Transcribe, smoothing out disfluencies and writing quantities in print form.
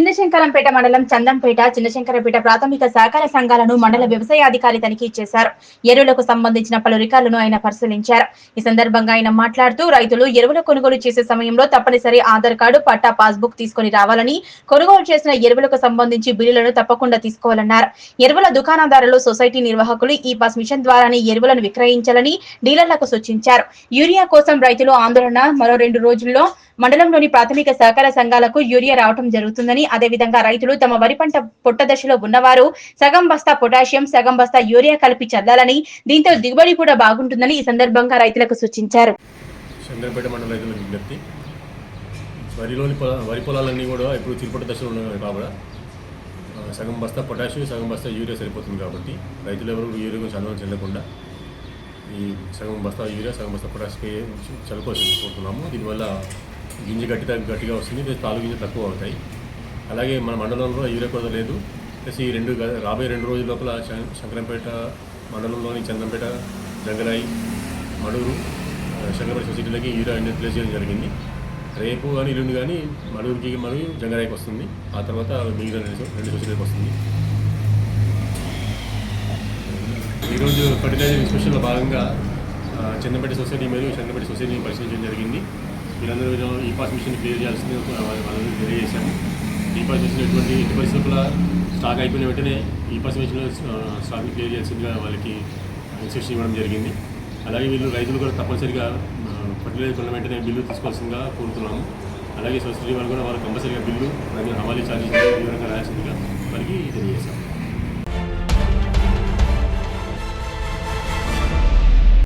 చిన్నశంకరంపేట మండలం చందంపేట, చిన్నశంకరంపేట ప్రాథమిక సహకార సంఘాలను మండల వ్యవసాయాధికారి తనిఖీ చేశారు. ఎరువులకు సంబంధించిన పలు రికార్డులను ఆయన పరిశీలించారు. ఈ సందర్భంగా ఆయన మాట్లాడుతూ రైతులు ఎరువుల కొనుగోలు చేసే సమయంలో తప్పనిసరి ఆధార్ కార్డు, పట్టా, పాస్బుక్ తీసుకుని రావాలని, కొనుగోలు చేసిన ఎరువులకు సంబంధించి బిల్లులను తప్పకుండా తీసుకోవాలన్నారు. ఎరువుల దుకాణదారులు, సొసైటీ నిర్వాహకులు ఈ పాస్ మిషన్ ద్వారానే ఎరువులను విక్రయించాలని డీలర్లకు సూచించారు. యూరియా కోసం రైతులు ఆందోళన మరో 2 రోజుల్లో మండలంలోని ప్రాథమిక సహకార సంఘాలకు యూరియా రావడం జరుగుతుందని, అదేవిధంగా రైతులు తమ వరి పంట పొట్ట దశలో ఉన్నవారు సగం బస్తా పొటాషియం, సగం బస్తా యూరియా కలిపి చల్లాలని, దీంతో దిగుబడి కూడా బాగుంటుందని ఈ సందర్భంగా రైతులకు సూచించారు. చంద్రపేట మండల రైతులకు విజ్ఞప్తి, వరి పొలాలన్నీ కూడా ఇప్పుడు చిరుపొట్ట దశలో ఉన్నాయి కాబట్టి సగం బస్తా పొటాషియం, సగం బస్తా యూరియా సరిపోతుంది. కాబట్టి రైతులు ఎవరు యూరియా గురించి ఆందోళన చెందకుండా ఈ సగం బస్తా యూరియా, సగం బస్తా పొటాషియం చల్లుకోవాల్సి కోరుతున్నాము. దీనివల్ల గింజ గట్టిగా వస్తుంది, తాలు గింజ తక్కువ అవుతాయి. అలాగే మన మండలంలో యూరియా కొరత లేదు. ప్లస్ ఈ రాబోయే 2 రోజుల లోపల శంకరంపేట మండలంలోని చందంపేట, జంగరాయి, మడూరు, శంకరంపేట సొసైటీలకి యూరియా ప్లేస్ చేయడం జరిగింది. రేపు కానీ ఎల్లుండి కానీ మడూరుకి మరియు జంగరాయికి వస్తుంది. ఆ తర్వాత మిగిలిన 2 సొసైటీలకు వస్తుంది. ఈరోజు ఫర్టిలైజర్ ఇన్స్పెక్షన్లో భాగంగా చందంపేట సొసైటీ మరియు శంకరంపేట సొసైటీని పరిశీలించడం జరిగింది. వీళ్ళందరూ ఈ పాస్ మిషన్ క్లియర్ చేయాల్సింది వాళ్ళని తెలియజేశాము. ఈ పాస్ మిషన్ ఎట్టి పరిస్థితుల్లో స్టాక్ అయిపోయిన వెంటనే ఈ పాస్ మిషన్లో స్టాక్ని క్లియర్ చేయాల్సిందిగా వాళ్ళకి ఇన్స్ట్రక్షన్ ఇవ్వడం జరిగింది. అలాగే వీళ్ళు రైతులు కూడా తప్పనిసరిగా ఫర్టిలైజర్ కొన్న వెంటనే బిల్లు తీసుకోవాల్సిందిగా కోరుతున్నాము. అలాగే సొసైటీ వాళ్ళు కూడా కంపల్సరీగా బిల్లు మరియు హమాలీ ఛార్జెస్ వివరంగా రాయాల్సిందిగా వారికి తెలియజేశాము.